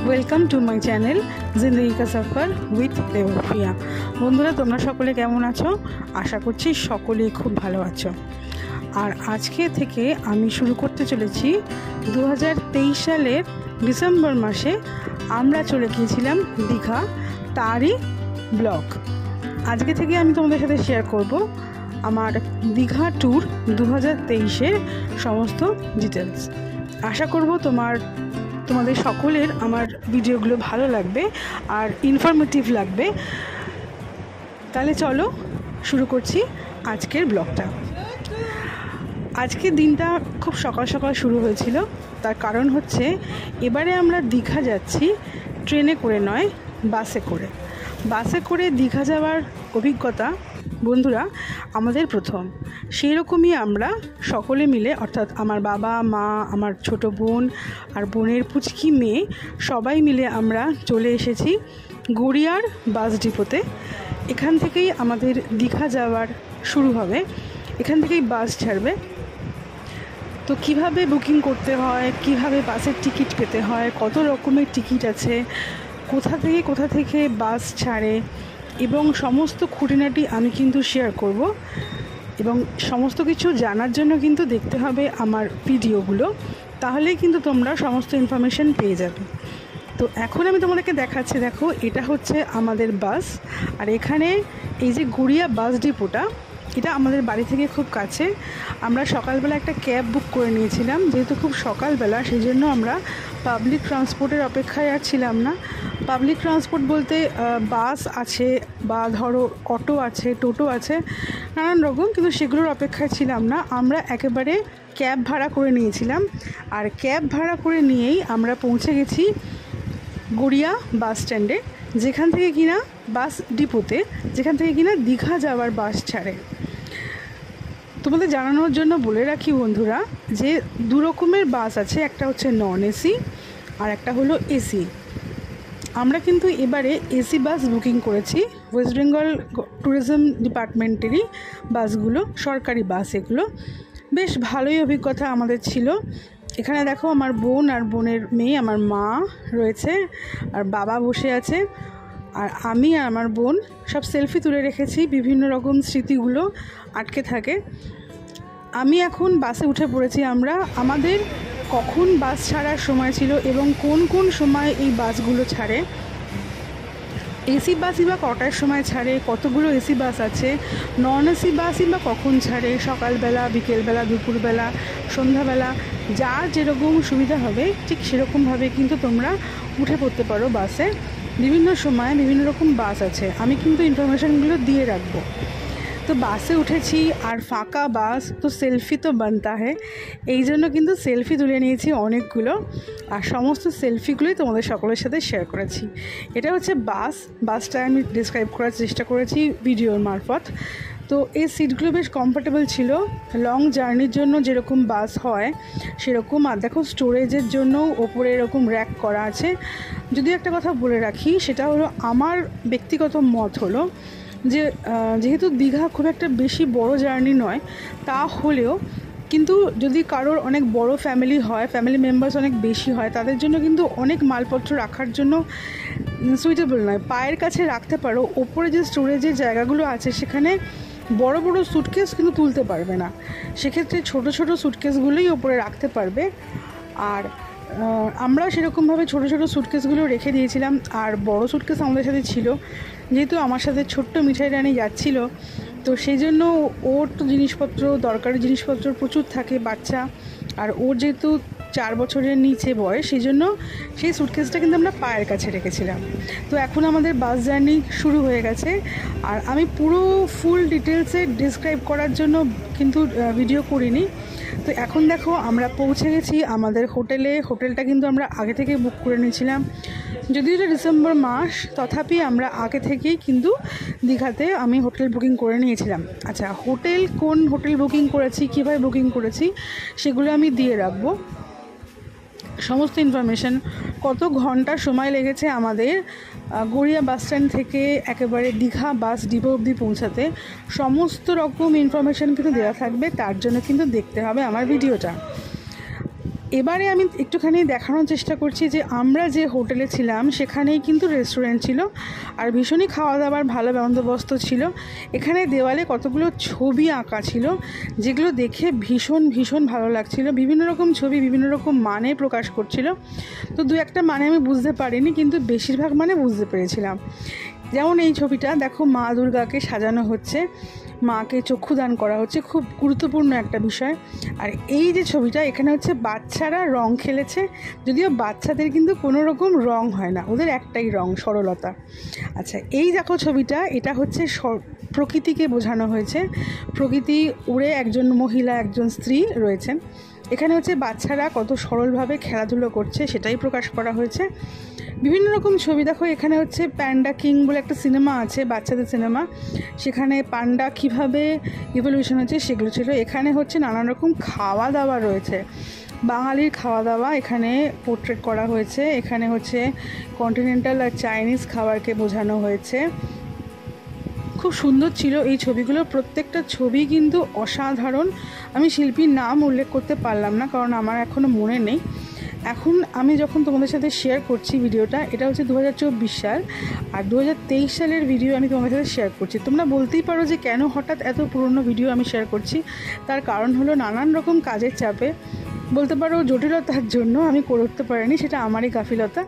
Welcome to my channel জিন্দগি কা সফর উইথ দেবপ্রিয়া। বন্ধুরা, তোমরা সকলে কেমন আছো? আশা করছি সকলেই খুব ভালো আছো। আর আজকে থেকে আমি শুরু করতে চলেছি 2023 সালের ডিসেম্বর মাসে আমরা চলে গিয়েছিলাম দীঘা, তারই ব্লগ আজকে থেকে আমি তোমাদের সাথে শেয়ার করব আমার দীঘা ট্যুর 2023-এর সমস্ত ডিটেলস। আশা করব তোমাদের সকলের আমার ভিডিওগুলো ভালো লাগবে আর ইনফরমেটিভ লাগবে। তাহলে চলো শুরু করছি আজকের ব্লগটা। আজকের দিনটা খুব সকাল সকাল শুরু হয়েছিল। তার কারণ হচ্ছে এবারে আমরা দীঘা যাচ্ছি ট্রেনে করে নয়, বাসে করে দীঘা যাওয়ার অভিজ্ঞতা বন্ধুরা আমাদের প্রথম। সেই রকমই আমরা সকলে মিলে, অর্থাৎ আমার বাবা মা, আমার ছোট বোন আর বোনের পুচকি মেয়ে, সবাই মিলে আমরা চলে এসেছি গড়িয়ার বাস ডিপোতে। এখান থেকেই আমাদের দীঘা যাওয়ার শুরু হবে, এখান থেকেই বাস ছাড়বে। তো কিভাবে বুকিং করতে হয়, কিভাবে বাসের টিকিট পেতে হয়, কত রকমের টিকিট আছে, কোথা থেকে বাস ছাড়ে এবং সমস্ত খুঁটিনাটি আমি কিন্তু শেয়ার করব। এবং সমস্ত কিছু জানার জন্য কিন্তু দেখতে হবে আমার ভিডিওগুলো, তাহলেই কিন্তু তোমরা সমস্ত ইনফরমেশান পেয়ে যাবে। তো এখন আমি তোমাদেরকে দেখাচ্ছি, দেখো এটা হচ্ছে আমাদের বাস। আর এখানে এই যে গড়িয়া বাস ডিপোটা, এটা আমাদের বাড়ি থেকে খুব কাছে। আমরা সকালবেলা একটা ক্যাব বুক করে নিয়েছিলাম, যেহেতু খুব সকালবেলা, সেই জন্য আমরা পাবলিক ট্রান্সপোর্টের অপেক্ষায় আর ছিলাম না। পাবলিক ট্রান্সপোর্ট বলতে বাস আছে বা ধরো অটো আছে, টোটো আছে, নানান রকম, কিন্তু সেগুলোর অপেক্ষায় ছিলাম না। আমরা একেবারে ক্যাব ভাড়া করে নিয়েছিলাম। আর ক্যাব ভাড়া করে নিয়েই আমরা পৌঁছে গেছি গড়িয়া বাস স্ট্যান্ডে, যেখান থেকে কিনা বাস ডিপোতে, যেখান থেকে কিনা দীঘা যাওয়ার বাস ছাড়ে। তোমাদের জানানোর জন্য বলে রাখি বন্ধুরা, যে দু রকমের বাস আছে, একটা হচ্ছে নন এসি আর একটা হলো এসি। আমরা কিন্তু এবারে এসি বাস বুকিং করেছি, ওয়েস্ট বেঙ্গল ট্যুরিজম ডিপার্টমেন্টেরই বাসগুলো, সরকারি বাস এগুলো। বেশ ভালোই অভিজ্ঞতা আমাদের ছিল। এখানে দেখো আমার বোন আর বোনের মেয়ে, আমার মা রয়েছে আর বাবা বসে আছে, আর আমি আর আমার বোন সব সেলফি তুলে রেখেছি, বিভিন্ন রকম স্মৃতিগুলো আটকে থাকে। আমি এখন বাসে উঠে পড়েছি। আমাদের কখন বাস ছাড়ার সময় ছিল এবং কোন কোন সময় এই বাসগুলো ছাড়ে, এসি বাসই বা কটার সময় ছাড়ে, কতগুলো এসি বাস আছে, নন এসি বাসই বা কখন ছাড়ে, সকালবেলা, বিকেলবেলা, দুপুরবেলা, সন্ধ্যাবেলা, যার যেরকম সুবিধা হবে ঠিক সেরকমভাবে কিন্তু তোমরা উঠে পড়তে পারো বাসে। বিভিন্ন সময় বিভিন্ন রকম বাস আছে, আমি কিন্তু ইনফরমেশানগুলো দিয়ে রাখবো। তো বাসে উঠেছি আর ফাঁকা বাস, তো সেলফি তো বানতা হয়, এই জন্য কিন্তু সেলফি তুলে নিয়েছি অনেকগুলো, আর সমস্ত সেলফিগুলোই তোমাদের সকলের সাথে শেয়ার করেছি। এটা হচ্ছে বাসটা আমি ডিসক্রাইব করার চেষ্টা করেছি ভিডিওর মারফত। তো এই সিটগুলো বেশ কমফোর্টেবল ছিল, লং জার্নির জন্য যেরকম বাস হয় সেরকম। আর দেখো স্টোরেজের জন্য ওপরে এরকম র্যাক করা আছে। যদি একটা কথা বলে রাখি, সেটা হলো আমার ব্যক্তিগত মত হলো যে যেহেতু দীঘা খুব একটা বেশি বড় জার্নি নয়, তা হলেও কিন্তু যদি কারোর অনেক বড় ফ্যামিলি হয়, ফ্যামিলি মেম্বার্স অনেক বেশি হয়, তাদের জন্য কিন্তু অনেক মালপত্র রাখার জন্য সুইটেবল নয়। পায়ের কাছে রাখতে পারো, ওপরে যে স্টোরেজের জায়গাগুলো আছে সেখানে বড় বড় সুটকেস কিন্তু তুলতে পারবে না, সেক্ষেত্রে ছোট ছোট সুটকেসগুলোই ওপরে রাখতে পারবে। আর আমরা সেরকমভাবে ছোট ছোট সুটকেসগুলো রেখে দিয়েছিলাম। আর বড় সুটকেস আমাদের সাথে ছিল, যেহেতু আমার সাথে ছোট্ট মিঠাই রানী যাচ্ছিল, তো সেই জন্য ওর তো জিনিসপত্র, দরকারি জিনিসপত্র প্রচুর থাকে, বাচ্চা, আর ওর যেহেতু 4 বছরের নিচে বয়স, সেই জন্য সেই সুটকেসটা কিন্তু আমরা পায়ের কাছে রেখেছিলাম। তো এখন আমাদের বাস জার্নি শুরু হয়ে গেছে, আর আমি পুরো ফুল ডিটেলসে ডিসক্রাইব করার জন্য কিন্তু ভিডিও করিনি। তো এখন দেখো আমরা পৌঁছে গেছি আমাদের হোটেলে। হোটেলটা কিন্তু আমরা আগে থেকে বুক করে নিয়েছিলাম, যদিও এটা ডিসেম্বর মাস, তথাপি আমরা আগে থেকেই কিন্তু দীঘাতে আমি হোটেল বুকিং করে নিয়েছিলাম। আচ্ছা, কোন হোটেল বুকিং করেছি, কীভাবে বুকিং করেছি, সেগুলো আমি দিয়ে রাখবো সমস্ত ইনফরমেশান। কত ঘন্টা সময় লেগেছে আমাদের গড়িয়া বাস স্ট্যান্ড থেকে একেবারে দীঘা বাস ডিপো অবধি পৌঁছাতে, সমস্ত রকম ইনফরমেশান কিন্তু দেওয়া থাকবে। তার জন্য কিন্তু দেখতে হবে আমার ভিডিওটা। এবারে আমি একটুখানি দেখানোর চেষ্টা করছি যে আমরা যে হোটেলে ছিলাম সেখানেই কিন্তু রেস্টুরেন্ট ছিল, আর ভীষণই খাওয়া দাওয়ার ভালো বন্দোবস্ত ছিল। এখানে দেওয়ালে কতগুলো ছবি আঁকা ছিল, যেগুলো দেখে ভীষণ ভীষণ ভালো লাগছিল। বিভিন্ন রকম ছবি বিভিন্ন রকম মানে প্রকাশ করছিল। তো দু একটা মানে আমি বুঝতে পারিনি, কিন্তু বেশিরভাগ মানে বুঝতে পেরেছিলাম। যেমন এই ছবিটা দেখো, মা দুর্গাকে সাজানো হচ্ছে, মাকে চক্ষুদান করা হচ্ছে, খুব গুরুত্বপূর্ণ একটা বিষয়। আর এই যে ছবিটা, এখানে হচ্ছে বাচ্চারা রং খেলেছে, যদিও বাচ্চাদের কিন্তু কোনো রকম রং হয় না, ওদের একটাই রং, সরলতা। আচ্ছা, এই দেখো ছবিটা, এটা হচ্ছে প্রকৃতিকে বোঝানো হয়েছে। প্রকৃতি উড়ে একজন মহিলা একজন স্ত্রী রয়েছেন। এখানে হচ্ছে বাচ্চারা কত সরলভাবে খেলাধুলো করছে সেটাই প্রকাশ করা হয়েছে। বিভিন্ন রকম ছবি দেখো, এখানে হচ্ছে প্যান্ডা কিং বলে একটা সিনেমা আছে, বাচ্চাদের সিনেমা, সেখানে পান্ডা কীভাবে ইভলিউশন হচ্ছে সেগুলো ছিল। এখানে হচ্ছে নানান রকম খাওয়া দাওয়া রয়েছে, বাঙালির খাওয়া দাওয়া এখানে পোর্ট্রেট করা হয়েছে। এখানে হচ্ছে কন্টিনেন্টাল আর চাইনিজ খাবারকে বোঝানো হয়েছে। খুব সুন্দর ছিল এই ছবিগুলো, প্রত্যেকটা ছবি কিন্তু অসাধারণ। আমি শিল্পীর নাম উল্লেখ করতে পারলাম না, কারণ আমার এখনও মনে নেই। এখন আমি যখন তোমাদের সাথে শেয়ার করছি ভিডিওটা, এটা হচ্ছে 2024 সাল, আর 2023 সালের ভিডিও আমি তোমাদের সাথে শেয়ার করছি। তোমরা বলতেই পারো যে কেন হঠাৎ এত পুরনো ভিডিও আমি শেয়ার করছি। তার কারণ হলো নানান রকম কাজের চাপে, বলতে পারো জটিলতার জন্য আমি করে উঠতে পারিনি, সেটা আমারই গাফিলতা।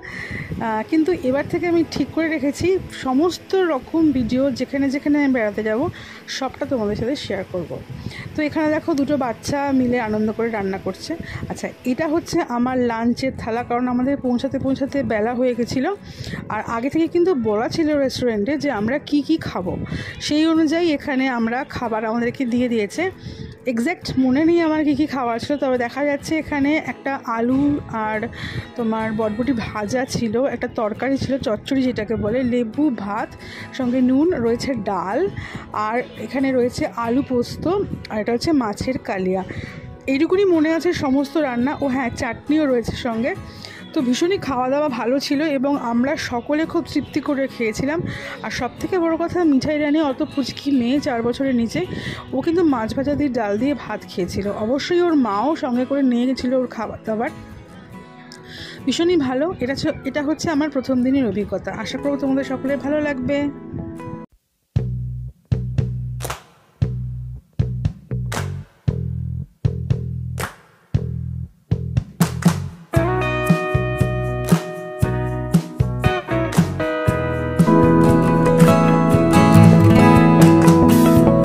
কিন্তু এবার থেকে আমি ঠিক করে রেখেছি সমস্ত রকম ভিডিও যেখানে যেখানে আমি বেড়াতে যাব সবটা তোমাদের সাথে শেয়ার করব। তো এখানে দেখো দুটো বাচ্চা মিলে আনন্দ করে রান্না করছে। আচ্ছা, এটা হচ্ছে আমার লাঞ্চের থালা, কারণ আমাদের পৌঁছাতে পৌঁছাতে বেলা হয়ে গেছিলো, আর আগে থেকে কিন্তু বলা ছিল রেস্টুরেন্টে যে আমরা কি কি খাবো, সেই অনুযায়ী এখানে আমরা খাবার আমাদেরকে দিয়ে দিয়েছে। এক্স্যাক্ট মনে নেই আমার কী কী খাবার ছিল, তবে দেখা যাচ্ছে এখানে একটা আলু আর তোমার বটবটি ভাজা ছিল, একটা তরকারি ছিল, চচ্চড়ি যেটাকে বলে, লেবু, ভাত, সঙ্গে নুন, রয়েছে ডাল, আর এখানে রয়েছে আলু পোস্ত, আর এটা হচ্ছে মাছের কালিয়া। এইটুকুনি মনে আছে সমস্ত রান্না। ও হ্যাঁ, চাটনিও রয়েছে সঙ্গে। তো ভীষণই খাওয়া দাওয়া ভালো ছিল এবং আমরা সকলে খুব তৃপ্তি করে খেয়েছিলাম। আর সবথেকে বড় কথা, মিঠাই রানী, অত পুচকি মেয়ে 4 বছরের নিচে, ও কিন্তু মাছ ভাজা দিয়ে ডাল দিয়ে ভাত খেয়েছিল। অবশ্যই ওর মাও সঙ্গে করে নিয়ে গেছিলো ওর খাবার দাবার। ভীষণই ভালো। এটা হচ্ছে আমার প্রথম দিনের অভিজ্ঞতা। আশা করব তোমাদের সকলের ভালো লাগবে।